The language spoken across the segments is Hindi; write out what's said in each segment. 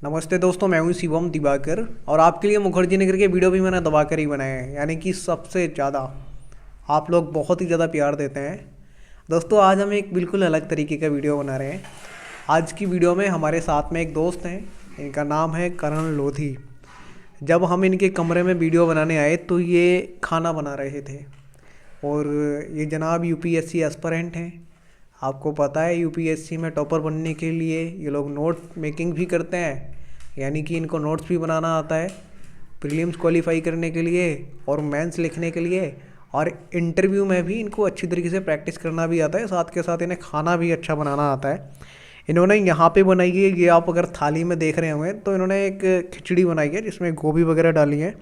नमस्ते दोस्तों, मैं हूं शिवम दिवाकर और आपके लिए मुखर्जी नगर के वीडियो भी मैंने दबाकर ही बनाए हैं। यानी कि सबसे ज़्यादा आप लोग बहुत ही ज़्यादा प्यार देते हैं। दोस्तों, आज हम एक बिल्कुल अलग तरीके का वीडियो बना रहे हैं। आज की वीडियो में हमारे साथ में एक दोस्त हैं, इनका नाम है करण लोधी। जब हम इनके कमरे में वीडियो बनाने आए तो ये खाना बना रहे थे और ये जनाब यूपीएससी एस्पिरेंट हैं। आपको पता है यूपीएससी में टॉपर बनने के लिए ये लोग नोट मेकिंग भी करते हैं, यानी कि इनको नोट्स भी बनाना आता है प्रीलिम्स क्वालिफाई करने के लिए और मेंस लिखने के लिए, और इंटरव्यू में भी इनको अच्छी तरीके से प्रैक्टिस करना भी आता है। साथ के साथ इन्हें खाना भी अच्छा बनाना आता है। इन्होंने यहाँ पे बनाई है, ये आप अगर थाली में देख रहे होंगे तो इन्होंने एक खिचड़ी बनाई है जिसमें गोभी वगैरह डाली है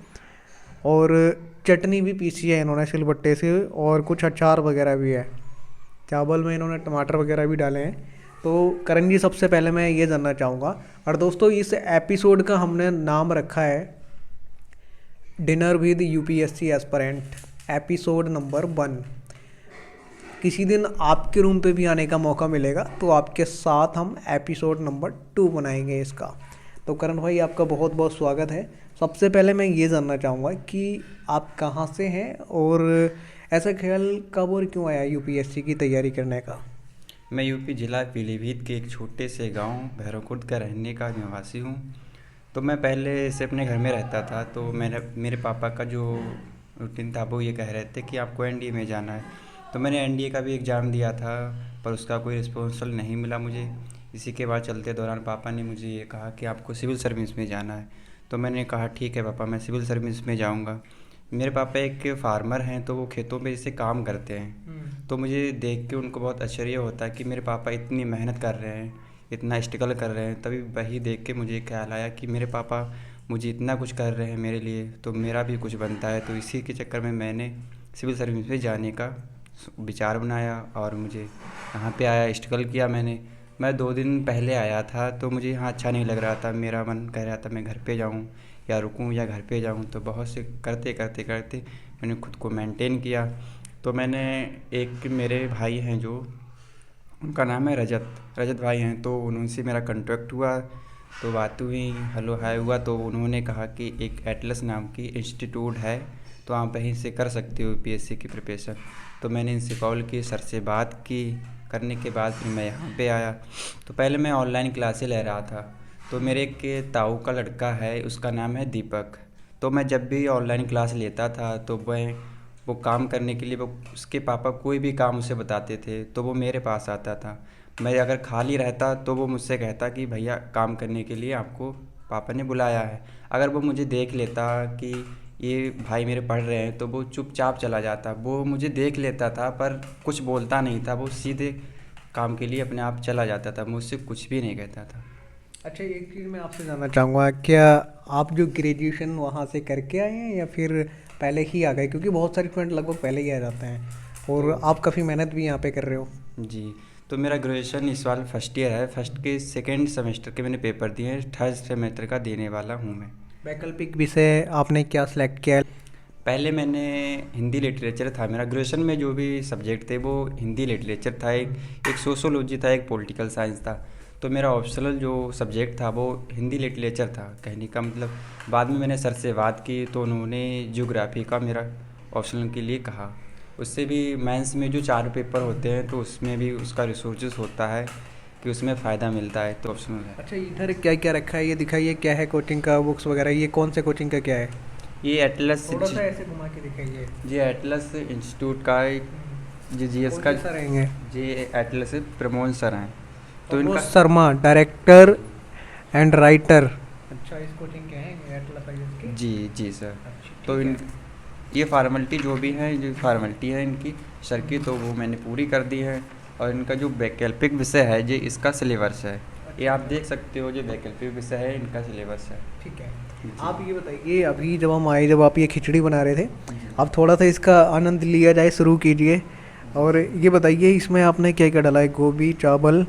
और चटनी भी पीसी है इन्होंने सिलबट्टे से, और कुछ अचार वगैरह भी है। चावल में इन्होंने टमाटर वगैरह भी डाले हैं। तो करण जी, सबसे पहले मैं ये जानना चाहूँगा, और दोस्तों इस एपिसोड का हमने नाम रखा है dinner with UPSC aspirant episode number 1। किसी दिन आपके रूम पे भी आने का मौका मिलेगा तो आपके साथ हम एपिसोड नंबर 2 बनाएंगे इसका। तो करण भाई, आपका बहुत बहुत स्वागत है। सबसे पहले मैं ये जानना चाहूँगा कि आप कहाँ से हैं और ऐसा ख्याल कब और क्यों आया यूपीएससी की तैयारी करने का? मैं यूपी जिला पीलीभीत के एक छोटे से गांव भैरवकुंड का रहने का निवासी हूं। तो मैं पहले से अपने घर में रहता था। तो मेरे पापा का जो रूटीन था वो ये कह रहे थे कि आपको एनडीए में जाना है। तो मैंने एनडीए का भी एग्ज़ाम दिया था, पर उसका कोई रिस्पॉन्सल नहीं मिला मुझे। इसी के बाद चलते दौरान पापा ने मुझे ये कहा कि आपको सिविल सर्विस में जाना है। तो मैंने कहा ठीक है पापा, मैं सिविल सर्विस में जाऊँगा। मेरे पापा एक फार्मर हैं, तो वो खेतों में जैसे काम करते हैं। तो मुझे देख के उनको बहुत आश्चर्य होता है कि मेरे पापा इतनी मेहनत कर रहे हैं, इतना स्ट्रगल कर रहे हैं। तभी वही देख के मुझे ख्याल आया कि मेरे पापा मुझे इतना कुछ कर रहे हैं मेरे लिए, तो मेरा भी कुछ बनता है। तो इसी के चक्कर में मैंने सिविल सर्विस में जाने का विचार बनाया और मुझे यहाँ पे आया, स्ट्रगल किया मैंने। मैं 2 दिन पहले आया था तो मुझे यहाँ अच्छा नहीं लग रहा था। मेरा मन कह रहा था मैं घर पे जाऊँ या रुकूं या घर पे जाऊं। तो बहुत से करते करते करते मैंने खुद को मेंटेन किया। तो मैंने एक मेरे भाई हैं जो, उनका नाम है रजत भाई हैं। तो उनसे मेरा कांटेक्ट हुआ, तो बात हुई, हेलो हाय हुआ। तो उन्होंने कहा कि एक एटलस नाम की इंस्टीट्यूट है, तो आप वहीं से कर सकते हो यूपीएससी की प्रिपरेशन। तो मैंने इनसे कॉल की, सर से बात की, करने के बाद फिर मैं यहाँ पे आया। तो पहले मैं ऑनलाइन क्लासें ले रहा था। तो मेरे एक ताऊ का लड़का है, उसका नाम है दीपक। तो मैं जब भी ऑनलाइन क्लास लेता था तो वो काम करने के लिए उसके पापा कोई भी काम उसे बताते थे तो वो मेरे पास आता था। मैं अगर खाली रहता तो वो मुझसे कहता कि भैया काम करने के लिए आपको पापा ने बुलाया है। अगर वो मुझे देख लेता कि ये भाई मेरे पढ़ रहे हैं तो वो चुपचाप चला जाता। वो मुझे देख लेता था पर कुछ बोलता नहीं था, वो सीधे काम के लिए अपने आप चला जाता था, मुझसे कुछ भी नहीं कहता था। अच्छा, एक चीज़ मैं आपसे जानना चाहूँगा, क्या आप जो ग्रेजुएशन वहाँ से करके आए हैं या फिर पहले ही आ गए? क्योंकि बहुत सारे स्टूडेंट लगभग पहले ही आ जाते हैं और आप काफ़ी मेहनत भी यहाँ पे कर रहे हो। जी, तो मेरा ग्रेजुएशन इस साल फर्स्ट ईयर है। फर्स्ट के सेकेंड सेमेस्टर के मैंने पेपर दिए हैं, थर्ड सेमेस्टर का देने वाला हूँ मैं। वैकल्पिक विषय आपने क्या सिलेक्ट किया है? पहले मैंने हिंदी लिटरेचर था मेरा ग्रेजुएशन में, जो भी सब्जेक्ट थे वो हिंदी लिटरेचर था, एक सोशोलॉजी था, एक पॉलिटिकल साइंस था। तो मेरा ऑप्शनल जो सब्जेक्ट था वो हिंदी लिटरेचर था। कहने का मतलब, बाद में मैंने सर से बात की तो उन्होंने ज्योग्राफी का मेरा ऑप्शनल के लिए कहा। उससे भी मेंस में जो 4 पेपर होते हैं तो उसमें भी उसका रिसोर्सेज होता है कि उसमें फ़ायदा मिलता है, तो ऑप्शनल है। अच्छा, इधर क्या क्या रखा है, ये दिखाइए क्या है कोचिंग का, बुक्स वगैरह, ये कौन से कोचिंग का क्या है? ये एटलस, थोड़ा सा ऐसे घुमा के दिखाइए। ये एटलस इंस्टीट्यूट का जी जीएस का सर रहेंगे जी एटलस प्रमोद सर हैं। तो प्रमोद इनका शर्मा, डायरेक्टर एंड राइटर। अच्छा, इस कोचिंग के हैं एटलस आईएएस के? जी सर। अच्छा, तो इन ये फार्मेलिटी जो भी है, जो फार्मेलिटी है इनकी सर की, तो वो मैंने पूरी कर दी है। और इनका जो वैकल्पिक विषय है ये इसका सिलेबस है, ये आप देख सकते हो, जो वैकल्पिक विषय है इनका सिलेबस है। ठीक है। आप ये बताइए, अभी जब हम आए, जब आप ये खिचड़ी बना रहे थे, आप थोड़ा सा इसका आनंद लिया जाए, शुरू कीजिए और ये बताइए इसमें आपने क्या क्या डाला है? गोभी, चावल?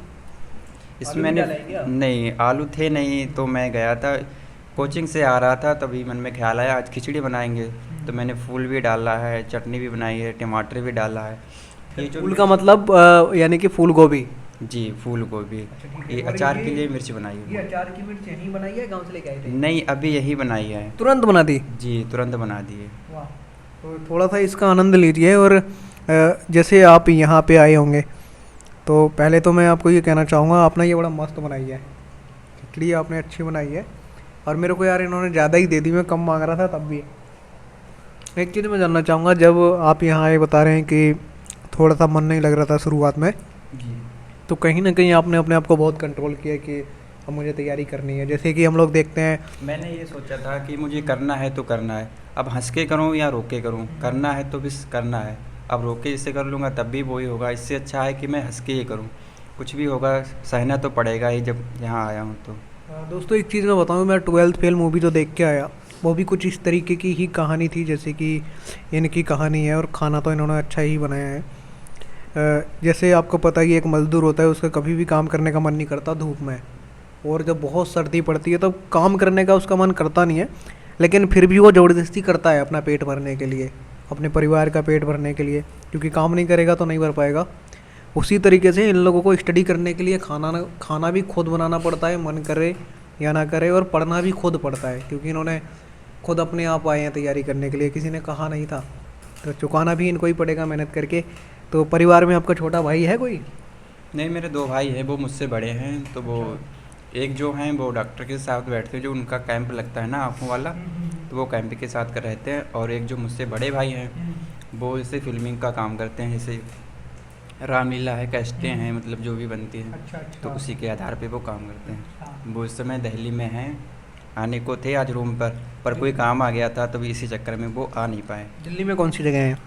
इसमें मैंने नहीं, आलू थे नहीं। तो मैं गया था, कोचिंग से आ रहा था, तभी मन में ख्याल आया आज खिचड़ी बनाएंगे। तो मैंने फूल भी डाला है, चटनी भी बनाई है, टमाटर भी डाला है। ये जो फूल का मतलब यानी कि फूल गोभी? जी, फूल गोभी। अच्छा ठीक ये है। और अचार के लिए मिर्च बनाई ये हूँ। अचार की मिर्च यहीं बनाई है, गाँव से लेके आए थे? नहीं, अभी यही बनाई है। तुरंत बना दी? जी, तुरंत बना दिए। वाह। तो थोड़ा सा इसका आनंद लीजिए। और जैसे आप यहाँ पे आए होंगे तो पहले तो मैं आपको ये कहना चाहूँगा, आपने ये बड़ा मस्त बनाई है खिचड़ी, आपने अच्छी बनाई है। और मेरे को यार इन्होंने ज़्यादा ही दे दी, मैं कम मांग रहा था तब भी। एक चीज़ मैं जानना चाहूँगा, जब आप यहाँ आए बता रहे हैं कि थोड़ा सा मन नहीं लग रहा था शुरुआत में, जी। तो कहीं ना कहीं आपने अपने आप को बहुत कंट्रोल किया कि अब मुझे तैयारी करनी है। जैसे कि हम लोग देखते हैं। मैंने ये सोचा था कि मुझे करना है तो करना है। अब हँस के करूँ या रो के करूँ, करना है तो बस करना है। अब रो के जिससे कर लूँगा तब भी वही होगा। इससे अच्छा है कि मैं हँस के ही करूँ। कुछ भी होगा सहना तो पड़ेगा ही जब यहाँ आया हूँ तो। दोस्तों एक चीज़ मैं बताऊँ, मैं 12th फेल मूवी जो देख के आया, वो भी कुछ इस तरीके की ही कहानी थी जैसे कि इनकी कहानी है। और खाना तो इन्होंने अच्छा ही बनाया है। जैसे आपको पता ही, एक मज़दूर होता है, उसका कभी भी काम करने का मन नहीं करता धूप में। और जब बहुत सर्दी पड़ती है तब काम करने का उसका मन करता नहीं है, लेकिन फिर भी वो ज़बरदस्ती करता है अपना पेट भरने के लिए, अपने परिवार का पेट भरने के लिए, क्योंकि काम नहीं करेगा तो नहीं भर पाएगा। उसी तरीके से इन लोगों को स्टडी करने के लिए खाना भी खुद बनाना पड़ता है, मन करे या ना करे। और पढ़ना भी खुद पड़ता है, क्योंकि इन्होंने खुद अपने आप आए हैं तैयारी करने के लिए, किसी ने कहा नहीं था। तो चुकाना भी इनको ही पड़ेगा मेहनत करके। तो परिवार में आपका छोटा भाई है कोई? नहीं, मेरे 2 भाई हैं, वो मुझसे बड़े हैं। तो वो एक जो हैं वो डॉक्टर के साथ बैठते हैं, जो उनका कैंप लगता है ना आँखों वाला, तो वो कैंप के साथ कर रहते हैं। और एक जो मुझसे बड़े भाई हैं, वो जैसे फ़िल्मिंग का काम करते हैं, जैसे रामलीला है, कैसेटें हैं, मतलब जो भी बनती हैं, अच्छा अच्छा। तो उसी के आधार पे वो काम करते हैं। अच्छा। वो इस समय दिल्ली में हैं, आने को थे आज रूम पर कोई काम आ गया था, तो इसी चक्कर में वो आ नहीं पाए। दिल्ली में कौन सी जगह है?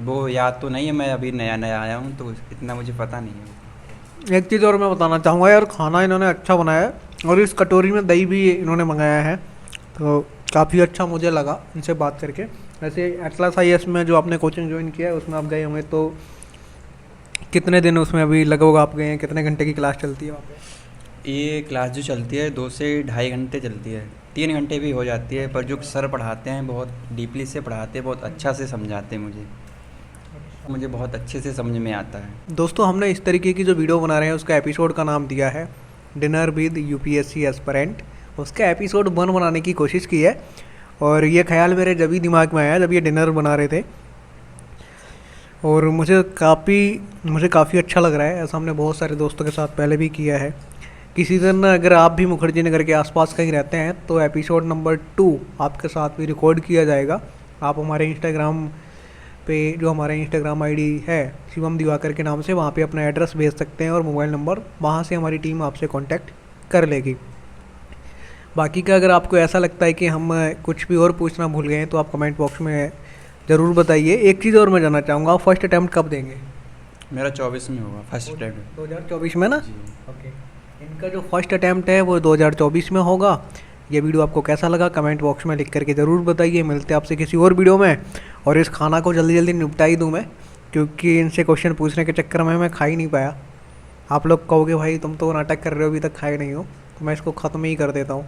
वो याद तो नहीं है, मैं अभी नया-नया आया हूँ तो इतना मुझे पता नहीं है। एक चीज़ और मैं बताना चाहूँगा यार, खाना इन्होंने अच्छा बनाया है। और इस कटोरी में दही भी इन्होंने मंगाया है, तो काफ़ी अच्छा मुझे लगा इनसे बात करके। वैसे एटलस IAS में जो आपने कोचिंग ज्वाइन किया है उसमें आप गए होंगे, तो कितने दिन उसमें अभी लगभग आप गए हैं? कितने घंटे की क्लास चलती है वहाँ पे? ये क्लास जो चलती है 2 से ढाई घंटे चलती है, 3 घंटे भी हो जाती है। पर जो सर पढ़ाते हैं बहुत डीपली से पढ़ाते हैं, बहुत अच्छा से समझाते हैं मुझे बहुत अच्छे से समझ में आता है। दोस्तों हमने इस तरीके की जो वीडियो बना रहे हैं उसका एपिसोड का नाम दिया है डिनर विद UPSC एस्पिरेंट। उसका एपिसोड 1 बनाने की कोशिश की है, और ये ख्याल मेरे जब ही दिमाग में आया जब ये डिनर बना रहे थे। और मुझे काफ़ी अच्छा लग रहा है। ऐसा हमने बहुत सारे दोस्तों के साथ पहले भी किया है। किसी दिन अगर आप भी मुखर्जी नगर के आसपास कहीं रहते हैं तो एपिसोड नंबर 2 आपके साथ भी रिकॉर्ड किया जाएगा। आप हमारे इंस्टाग्राम पे, जो हमारा इंस्टाग्राम ID है शिवम दिवाकर के नाम से, वहाँ पे अपना एड्रेस भेज सकते हैं और मोबाइल नंबर, वहाँ से हमारी टीम आपसे कांटेक्ट कर लेगी। बाकी का अगर आपको ऐसा लगता है कि हम कुछ भी और पूछना भूल गए हैं तो आप कमेंट बॉक्स में ज़रूर बताइए। एक चीज़ और मैं जानना चाहूँगा, आप फर्स्ट अटैम्प्ट कब देंगे? मेरा 24 में होगा फर्स्ट अटेम्प्ट। 2024 में ना? जी। ओके। इनका जो फर्स्ट अटैम्प्ट है वो 2024 में होगा। ये वीडियो आपको कैसा लगा कमेंट बॉक्स में लिख करके ज़रूर बताइए। मिलते हैं आपसे किसी और वीडियो में। और इस खाना को जल्दी जल्दी निपटा ही दूँ मैं, क्योंकि इनसे क्वेश्चन पूछने के चक्कर में मैं खा ही नहीं पाया। आप लोग कहोगे भाई तुम तो नाटक कर रहे हो, अभी तक खाए नहीं हो, तो मैं इसको ख़त्म ही कर देता हूँ।